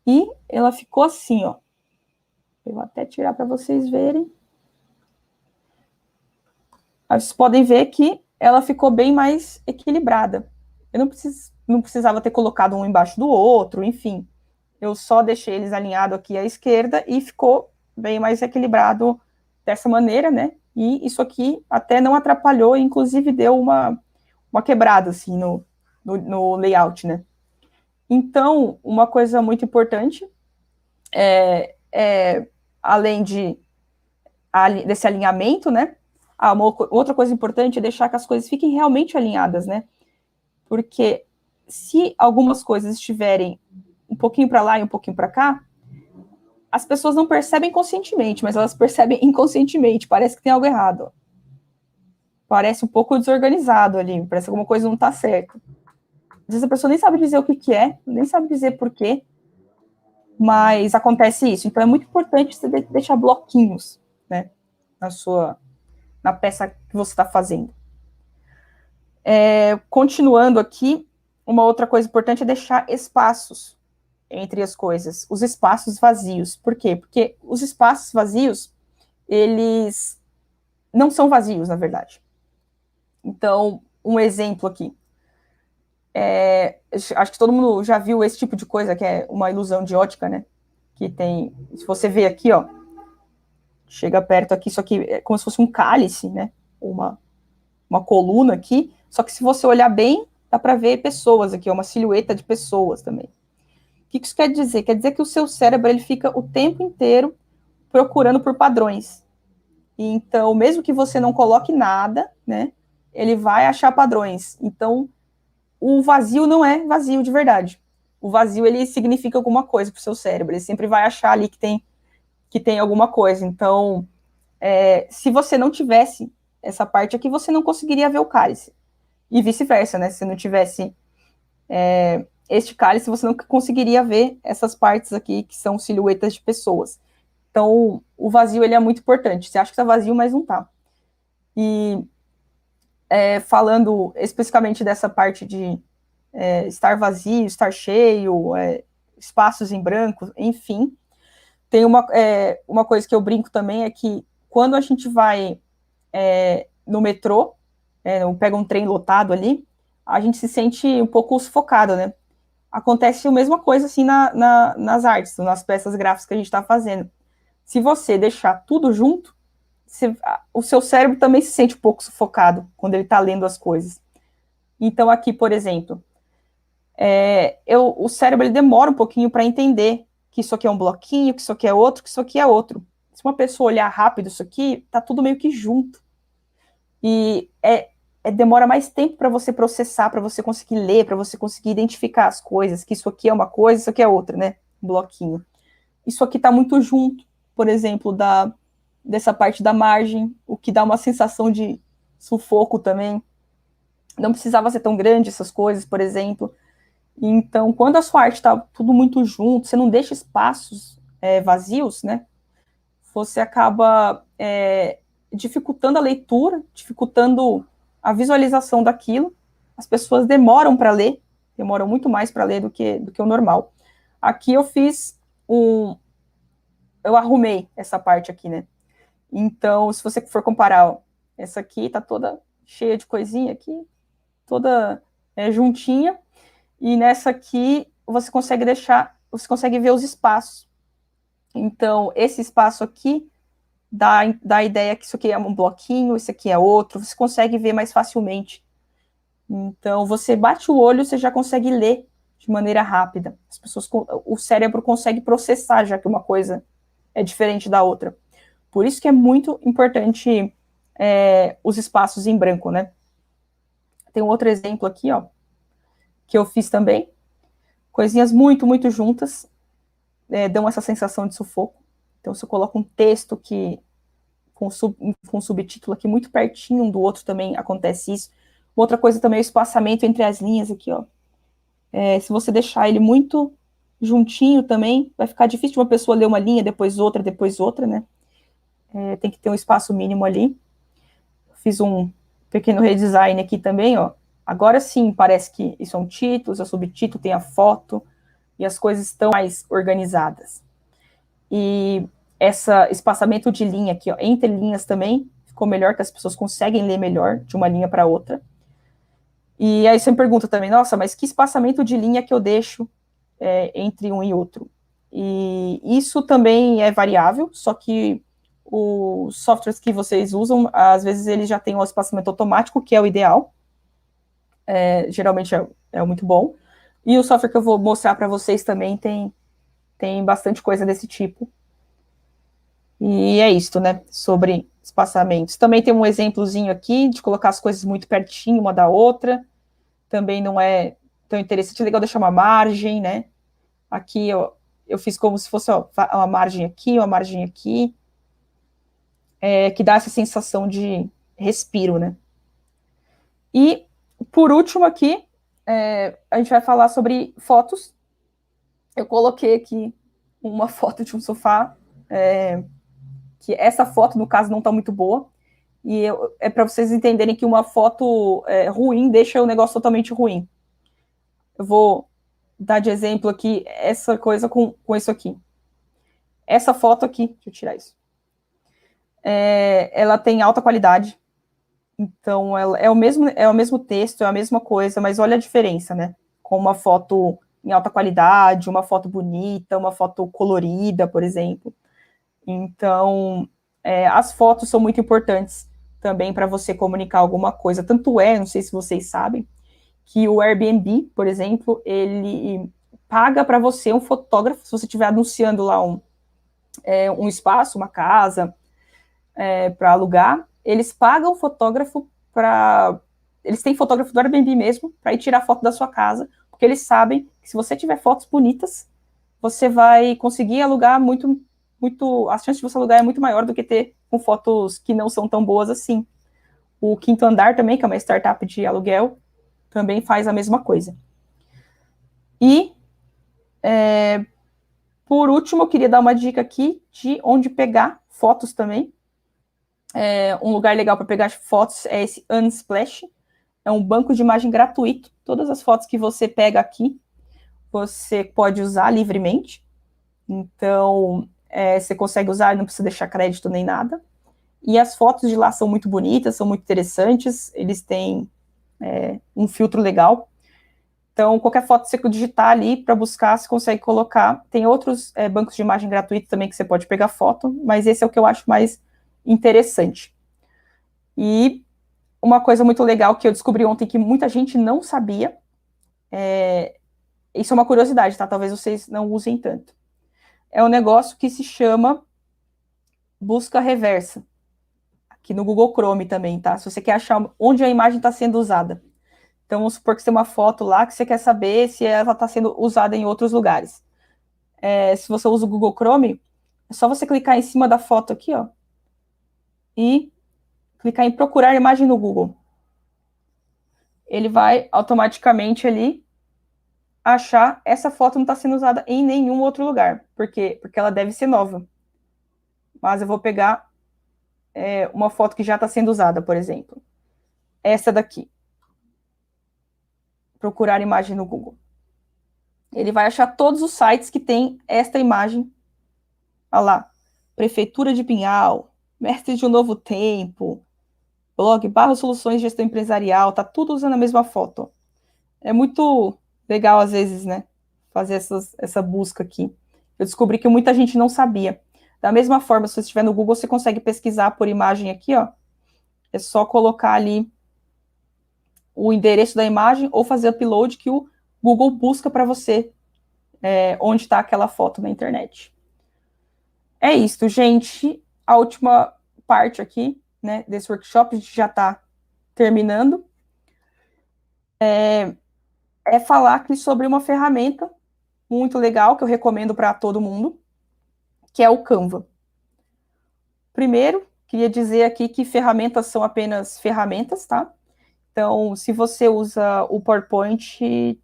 e ela ficou assim, ó. Eu vou até tirar para vocês verem. Aí vocês podem ver que ela ficou bem mais equilibrada. Eu não precisava ter colocado um embaixo do outro, enfim. Eu só deixei eles alinhados aqui à esquerda e ficou bem mais equilibrado dessa maneira, né? E isso aqui até não atrapalhou, inclusive deu uma quebrada, assim, no layout, né? Então, uma coisa muito importante além desse alinhamento, né? Outra coisa importante é deixar que as coisas fiquem realmente alinhadas, né? Porque se algumas coisas estiverem um pouquinho para lá e um pouquinho para cá, as pessoas não percebem conscientemente, mas elas percebem inconscientemente. Parece que tem algo errado. Parece um pouco desorganizado ali, parece que alguma coisa não está certa. Às vezes a pessoa nem sabe dizer o que é, nem sabe dizer por quê, mas acontece isso. Então é muito importante você deixar bloquinhos, né, na peça que você está fazendo. Continuando aqui, uma outra coisa importante é deixar espaços entre as coisas, os espaços vazios. Por quê? Porque os espaços vazios, eles não são vazios, na verdade. Então, um exemplo aqui. Acho que todo mundo já viu esse tipo de coisa, que é uma ilusão de ótica, né? Que tem, se você vê aqui, ó, chega perto aqui, isso aqui é como se fosse um cálice, né? Uma coluna aqui, só que se você olhar bem, dá para ver pessoas aqui, uma silhueta de pessoas também. O que isso quer dizer? Quer dizer que o seu cérebro ele fica o tempo inteiro procurando por padrões. E então, mesmo que você não coloque nada, né, ele vai achar padrões. Então, o vazio não é vazio de verdade. O vazio, ele significa alguma coisa para o seu cérebro. Ele sempre vai achar ali que tem alguma coisa. Então, se você não tivesse essa parte aqui, você não conseguiria ver o cálice. E vice-versa, né? Se não tivesse este cálice, você não conseguiria ver essas partes aqui, que são silhuetas de pessoas. Então, o vazio, ele é muito importante. Você acha que está vazio, mas não está. E falando especificamente dessa parte de estar vazio, estar cheio, espaços em branco, enfim, tem uma coisa que eu brinco também, é que quando a gente vai no metrô, pega um trem lotado ali, a gente se sente um pouco sufocado, né? Acontece a mesma coisa assim nas artes, nas peças gráficas que a gente está fazendo. Se você deixar tudo junto, o seu cérebro também se sente um pouco sufocado quando ele está lendo as coisas. Então aqui, por exemplo, o cérebro ele demora um pouquinho para entender que isso aqui é um bloquinho, que isso aqui é outro, que isso aqui é outro. Se uma pessoa olhar rápido isso aqui, tá tudo meio que junto. E demora mais tempo para você processar, para você conseguir ler, para você conseguir identificar as coisas, que isso aqui é uma coisa, isso aqui é outra, né? Um bloquinho. Isso aqui está muito junto, por exemplo, dessa parte da margem, o que dá uma sensação de sufoco também. Não precisava ser tão grande essas coisas, por exemplo. Então, quando a sua arte está tudo muito junto, você não deixa espaços vazios, né? Você acaba dificultando a leitura, dificultando a visualização daquilo. As pessoas demoram para ler, demoram muito mais para ler do que o normal. Aqui eu fiz eu arrumei essa parte aqui, né? Então, se você for comparar, ó, essa aqui tá toda cheia de coisinha aqui, toda juntinha, e nessa aqui você consegue ver os espaços. Então, esse espaço aqui dá a ideia que isso aqui é um bloquinho, isso aqui é outro, você consegue ver mais facilmente. Então, você bate o olho, você já consegue ler de maneira rápida. O cérebro consegue processar já que uma coisa é diferente da outra. Por isso que é muito importante os espaços em branco, né? Tem um outro exemplo aqui, ó. que eu fiz também. Coisinhas muito, muito juntas, dão essa sensação de sufoco. Então, se eu coloco um texto que com subtítulo aqui muito pertinho um do outro, também acontece isso. Outra coisa também é o espaçamento entre as linhas aqui, ó. Se você deixar ele muito juntinho também, vai ficar difícil de uma pessoa ler uma linha, depois outra, né? Tem que ter um espaço mínimo ali. Fiz um pequeno redesign aqui também, ó. Agora sim, parece que isso é um título, isso é subtítulo, tem a foto, e as coisas estão mais organizadas. E esse espaçamento de linha aqui, ó, entre linhas também, ficou melhor, que as pessoas conseguem ler melhor de uma linha para outra. E aí você me pergunta também, nossa, mas que espaçamento de linha que eu deixo entre um e outro? E isso também é variável, só que os softwares que vocês usam, às vezes eles já têm um espaçamento automático, que é o ideal. Geralmente é muito bom. E o software que eu vou mostrar para vocês também tem bastante coisa desse tipo. E é isso, né? Sobre espaçamentos. Também tem um exemplozinho aqui de colocar as coisas muito pertinho uma da outra. Também não é tão interessante. É legal deixar uma margem, né? Aqui eu fiz como se fosse uma margem aqui, uma margem aqui. Que dá essa sensação de respiro, né? E, por último aqui, a gente vai falar sobre fotos. Eu coloquei aqui uma foto de um sofá, que essa foto, no caso, não está muito boa. E é para vocês entenderem que uma foto ruim deixa o negócio totalmente ruim. Eu vou dar de exemplo aqui essa coisa com isso aqui. Essa foto aqui, deixa eu tirar isso. Ela tem alta qualidade. Então, é o mesmo texto, é a mesma coisa, mas olha a diferença, né? Com uma foto em alta qualidade, uma foto bonita, uma foto colorida, por exemplo. Então, as fotos são muito importantes também para você comunicar alguma coisa. Tanto não sei se vocês sabem, que o Airbnb, por exemplo, ele paga para você um fotógrafo, se você estiver anunciando lá um espaço, uma casa, para alugar, eles pagam fotógrafo para... Eles têm fotógrafo do Airbnb mesmo, para ir tirar foto da sua casa, porque eles sabem que se você tiver fotos bonitas, você vai conseguir alugar muito... A chance de você alugar é muito maior do que ter com fotos que não são tão boas assim. O Quinto Andar também, que é uma startup de aluguel, também faz a mesma coisa. E, por último, eu queria dar uma dica aqui de onde pegar fotos também. Um lugar legal para pegar fotos é esse Unsplash. É um banco de imagem gratuito. Todas as fotos que você pega aqui, você pode usar livremente. Então, você consegue usar, não precisa deixar crédito nem nada. E as fotos de lá são muito bonitas, são muito interessantes. Eles têm um filtro legal. Então, qualquer foto que você digitar ali para buscar, você consegue colocar. Tem outros bancos de imagem gratuitos também que você pode pegar foto, mas esse é o que eu acho mais interessante. E uma coisa muito legal que eu descobri ontem que muita gente não sabia, isso é uma curiosidade, tá? Talvez vocês não usem tanto. É um negócio que se chama busca reversa, aqui no Google Chrome também, tá? Se você quer achar onde a imagem está sendo usada. Então, vamos supor que você tem uma foto lá que você quer saber se ela está sendo usada em outros lugares. Se você usa o Google Chrome, é só você clicar em cima da foto aqui, ó, e clicar em procurar imagem no Google. Ele vai automaticamente ali achar essa foto não está sendo usada em nenhum outro lugar. Por quê? Porque ela deve ser nova. Mas eu vou pegar uma foto que já está sendo usada, por exemplo. Essa daqui. Procurar imagem no Google. Ele vai achar todos os sites que tem esta imagem. Olha lá. Prefeitura de Pinhal, Mestres de um Novo Tempo, blog /soluções de gestão empresarial, tá tudo usando a mesma foto. É muito legal, às vezes, né? Fazer essa busca aqui. Eu descobri que muita gente não sabia. Da mesma forma, se você estiver no Google, você consegue pesquisar por imagem aqui, ó. É só colocar ali o endereço da imagem ou fazer upload que o Google busca para você onde está aquela foto na internet. É isso, gente. A última parte aqui, né, desse workshop, a gente já está terminando. é falar aqui sobre uma ferramenta muito legal que eu recomendo para todo mundo, que é o Canva. Primeiro, queria dizer aqui que ferramentas são apenas ferramentas, tá? Então, se você usa o PowerPoint,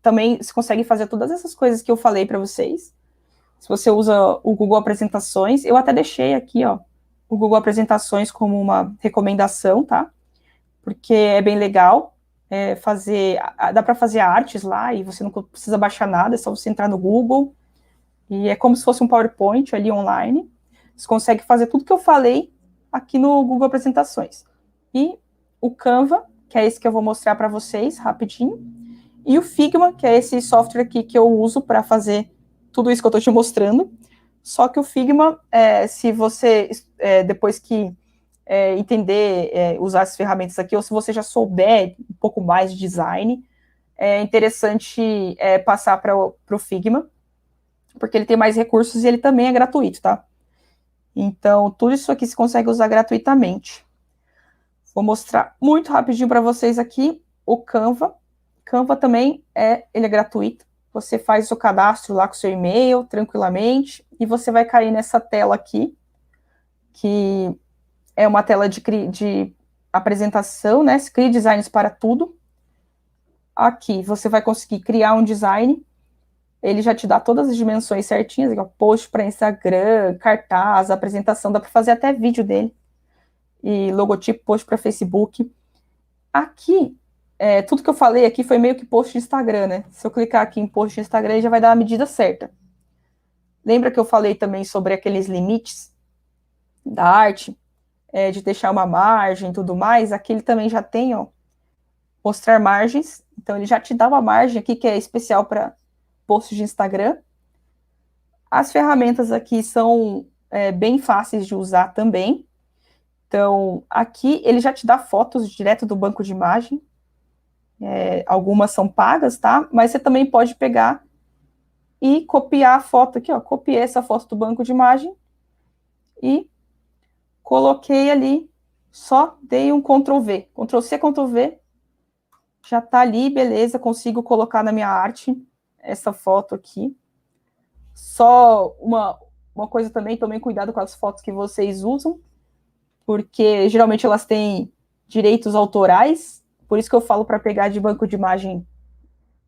também se consegue fazer todas essas coisas que eu falei para vocês. Se você usa o Google Apresentações, eu até deixei aqui, ó, o Google Apresentações como uma recomendação, tá? Porque é bem legal dá para fazer artes lá e você não precisa baixar nada, é só você entrar no Google e é como se fosse um PowerPoint ali online. Você consegue fazer tudo que eu falei aqui no Google Apresentações. E o Canva, que é esse que eu vou mostrar para vocês rapidinho, e o Figma, que é esse software aqui que eu uso para fazer tudo isso que eu estou te mostrando. Só que o Figma, se você, depois que entender, usar as ferramentas aqui, ou se você já souber um pouco mais de design, é interessante passar para o Figma, porque ele tem mais recursos e ele também é gratuito, tá? Então, tudo isso aqui se consegue usar gratuitamente. Vou mostrar muito rapidinho para vocês aqui o Canva. Canva também ele é gratuito. Você faz o seu cadastro lá com o seu e-mail, tranquilamente, e você vai cair nessa tela aqui, que é uma tela de apresentação, né? Crie designs para tudo. Aqui você vai conseguir criar um design. Ele já te dá todas as dimensões certinhas, igual post para Instagram, cartaz, apresentação, dá para fazer até vídeo dele. E logotipo, post para Facebook. Aqui, tudo que eu falei aqui foi meio que post de Instagram, né? Se eu clicar aqui em post de Instagram, ele já vai dar a medida certa. Lembra que eu falei também sobre aqueles limites da arte, de deixar uma margem e tudo mais? Aqui ele também já tem, ó, mostrar margens. Então, ele já te dá uma margem aqui que é especial para posts de Instagram. As ferramentas aqui são bem fáceis de usar também. Então, aqui ele já te dá fotos direto do banco de imagem. Algumas são pagas, tá? Mas você também pode pegar e copiar a foto aqui, ó. Copiei essa foto do banco de imagem e coloquei ali, só dei um Ctrl V. Ctrl C, Ctrl V. Já tá ali, beleza, consigo colocar na minha arte essa foto aqui. Só uma coisa também, tomem cuidado com as fotos que vocês usam, porque geralmente elas têm direitos autorais, por isso que eu falo para pegar de banco de imagem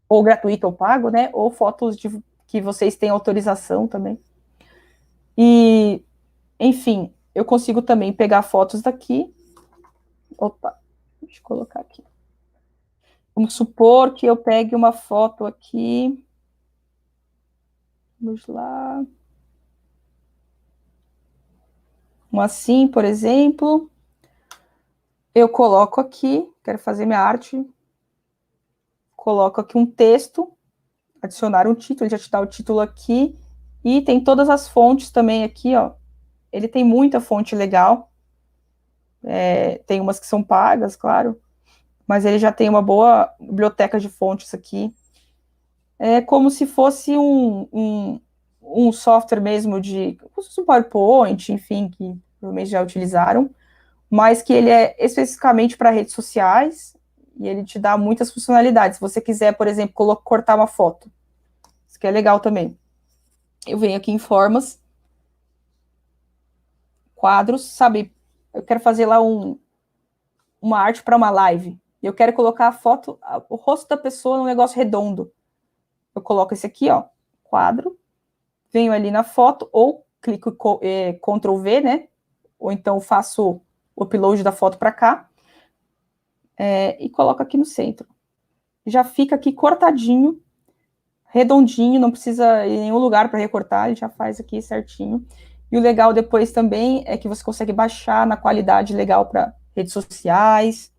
ou gratuito ou pago, né? Ou fotos que vocês têm autorização também. E, enfim, eu consigo também pegar fotos daqui. Opa, deixa eu colocar aqui. Vamos supor que eu pegue uma foto aqui. Vamos lá. Uma assim, por exemplo. Eu coloco aqui, quero fazer minha arte. Coloco aqui um texto, adicionar um título, ele já te dá o título aqui. E tem todas as fontes também aqui, ó. Ele tem muita fonte legal. Tem umas que são pagas, claro. Mas ele já tem uma boa biblioteca de fontes aqui. É como se fosse um software mesmo como se fosse um PowerPoint, enfim, que provavelmente já utilizaram, mas que ele é especificamente para redes sociais e ele te dá muitas funcionalidades. Se você quiser, por exemplo, cortar uma foto, isso que é legal também. Eu venho aqui em formas, quadros, sabe? Eu quero fazer lá uma arte para uma live. Eu quero colocar a foto, o rosto da pessoa num negócio redondo. Eu coloco esse aqui, ó, quadro, venho ali na foto, ou clico Ctrl V, né? Ou então faço o upload da foto para cá, e coloco aqui no centro. Já fica aqui cortadinho, redondinho, não precisa ir em nenhum lugar para recortar, ele já faz aqui certinho. E o legal depois também é que você consegue baixar na qualidade legal para redes sociais,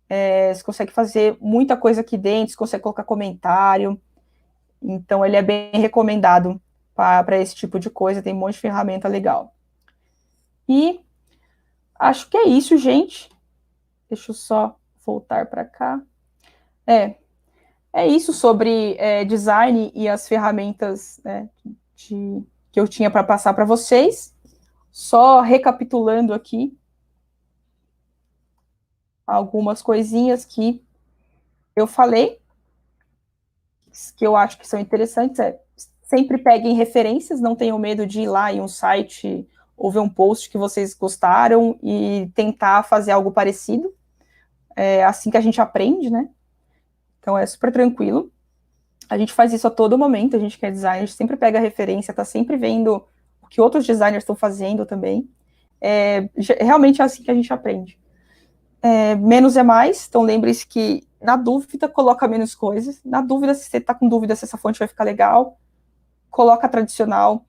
você consegue fazer muita coisa aqui dentro, você consegue colocar comentário. Então, ele é bem recomendado para esse tipo de coisa, tem um monte de ferramenta legal. E acho que é isso, gente. Deixa eu só voltar para cá. É isso sobre design e as ferramentas, né, que eu tinha para passar para vocês. Só recapitulando aqui algumas coisinhas que eu falei, que eu acho que são interessantes, sempre peguem referências, não tenham medo de ir lá em um site ou ver um post que vocês gostaram e tentar fazer algo parecido. É assim que a gente aprende, né? Então é super tranquilo. A gente faz isso a todo momento, a gente que é designer, a gente sempre pega a referência, tá sempre vendo o que outros designers estão fazendo também. Realmente é assim que a gente aprende. Menos é mais, então lembre-se que na dúvida, coloca menos coisas. Na dúvida, se você está com dúvida se essa fonte vai ficar legal, coloca tradicional.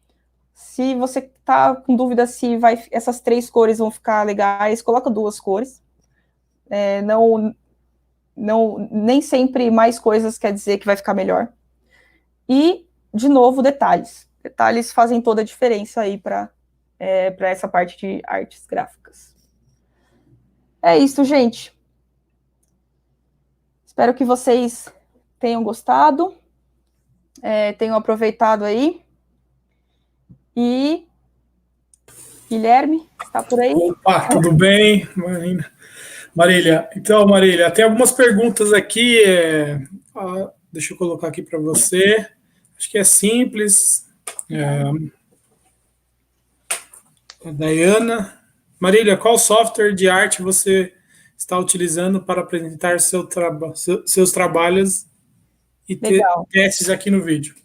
Se você está com dúvida se essas 3 cores vão ficar legais, coloca 2 cores. Nem sempre mais coisas quer dizer que vai ficar melhor. E, de novo, detalhes. Detalhes fazem toda a diferença aí para essa parte de artes gráficas. É isso, gente. Espero que vocês tenham gostado, tenham aproveitado aí. E Guilherme, está por aí? Opa, tudo bem, Marília? Então, Marília, tem algumas perguntas aqui. Deixa eu colocar aqui para você. Acho que é simples. A Dayana. Marília, qual software de arte você está utilizando para apresentar seus trabalhos e ter testes aqui no vídeo?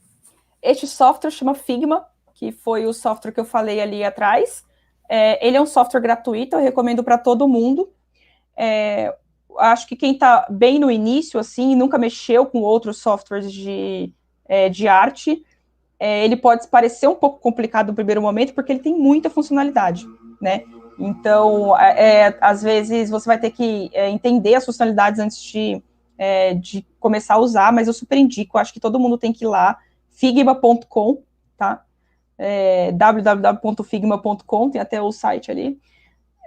Este software chama Figma, que foi o software que eu falei ali atrás. Ele é um software gratuito, eu recomendo para todo mundo. Acho que quem está bem no início, assim, nunca mexeu com outros softwares de arte, ele pode parecer um pouco complicado no primeiro momento, porque ele tem muita funcionalidade, né? Então, às vezes, você vai ter que entender as funcionalidades antes de começar a usar, mas eu super indico, acho que todo mundo tem que ir lá, figma.com, tá? www.figma.com, tem até o site ali,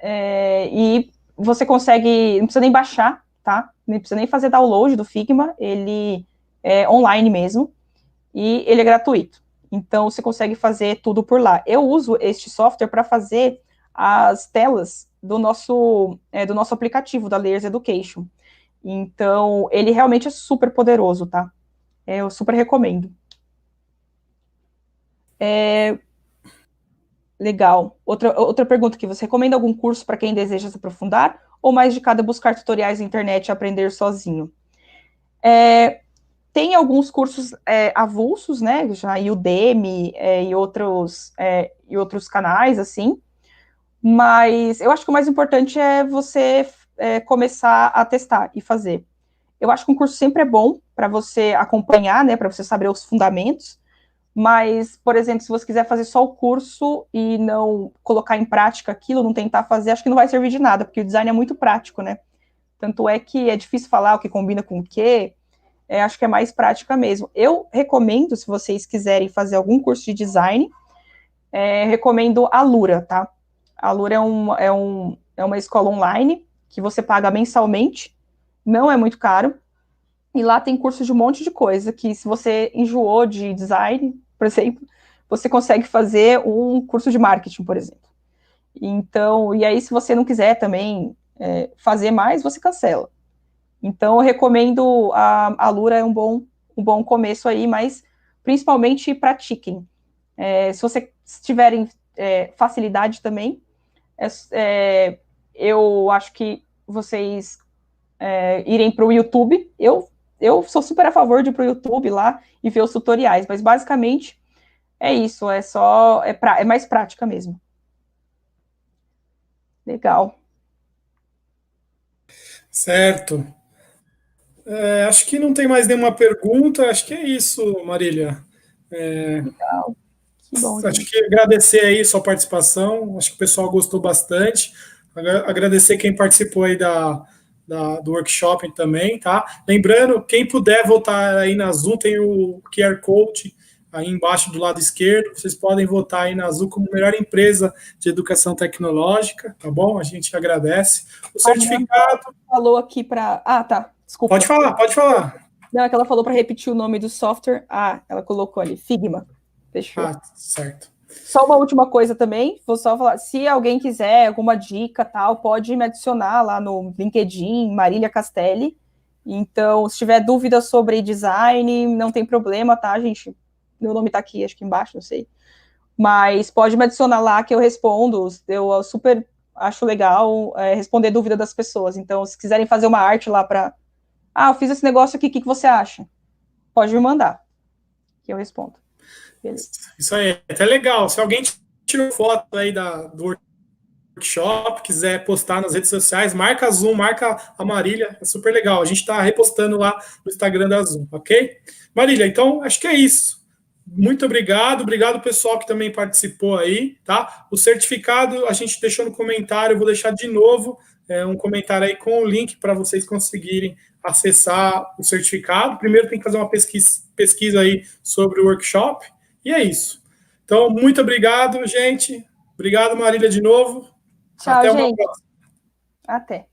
e você consegue, não precisa nem baixar, tá? Não precisa nem fazer download do Figma, ele é online mesmo, e ele é gratuito. Então, você consegue fazer tudo por lá. Eu uso este software para fazer as telas do nosso aplicativo, da Layers Education. Então, ele realmente é super poderoso, tá? Eu super recomendo. Legal. Outra pergunta aqui. Você recomenda algum curso para quem deseja se aprofundar ou mais de cada buscar tutoriais na internet e aprender sozinho? Tem alguns cursos avulsos, né? Já Udemy e outros canais, assim. Mas eu acho que o mais importante é você começar a testar e fazer. Eu acho que um curso sempre é bom para você acompanhar, né? Para você saber os fundamentos. Mas, por exemplo, se você quiser fazer só o curso e não colocar em prática aquilo, não tentar fazer, acho que não vai servir de nada, porque o design é muito prático, né? Tanto é que é difícil falar o que combina com o quê, acho que é mais prática mesmo. Eu recomendo, se vocês quiserem fazer algum curso de design, recomendo a Alura, tá? A Alura é uma escola online que você paga mensalmente, não é muito caro, e lá tem curso de um monte de coisa, que se você enjoou de design, por exemplo, você consegue fazer um curso de marketing, por exemplo. Então, e aí se você não quiser também fazer mais, você cancela. Então, eu recomendo a Alura, é um bom começo aí, mas principalmente pratiquem. Se vocês tiverem facilidade também, eu acho que vocês irem para o YouTube. Eu sou super a favor de ir para o YouTube lá e ver os tutoriais, mas basicamente é isso, é mais prática mesmo. Legal. Certo. Acho que não tem mais nenhuma pergunta, acho que é isso, Marília. Legal. Que bom, Acho gente. que agradecer aí sua participação, acho que o pessoal gostou bastante. Agradecer quem participou aí do workshop também, tá? Lembrando, quem puder votar aí na Zoom, tem o QR Code aí embaixo do lado esquerdo, vocês podem votar aí na Zoom como melhor empresa de educação tecnológica, tá bom? A gente agradece. O certificado... Falou aqui para... Ah, tá, desculpa. Pode falar, pode falar. Não, é que ela falou para repetir o nome do software. Ah, ela colocou ali, Figma. Fechou. Ah, certo. Só uma última coisa também, vou só falar, se alguém quiser alguma dica, tal, pode me adicionar lá no LinkedIn, Marília Castelli, Então, se tiver dúvida sobre design, não tem problema, tá, gente? Meu nome tá aqui, acho que embaixo, não sei. Mas pode me adicionar lá que eu respondo. Eu super acho legal responder dúvida das pessoas. Então, se quiserem fazer uma arte lá para... eu fiz esse negócio aqui, o que você acha? Pode me mandar, que eu respondo. Beleza. Isso aí, é até legal. Se alguém tirou foto aí do workshop, quiser postar nas redes sociais, marca a Zoom, marca a Marília, é super legal. A gente está repostando lá no Instagram da Zoom, ok? Marília, então acho que é isso. Muito obrigado pessoal que também participou aí, tá? O certificado a gente deixou no comentário, eu vou deixar de novo um comentário aí com o link para vocês conseguirem acessar o certificado. Primeiro tem que fazer uma pesquisa aí sobre o workshop, e é isso. Então, muito obrigado, gente. Obrigado, Marília, de novo. Tchau, Até uma gente. próxima. Até.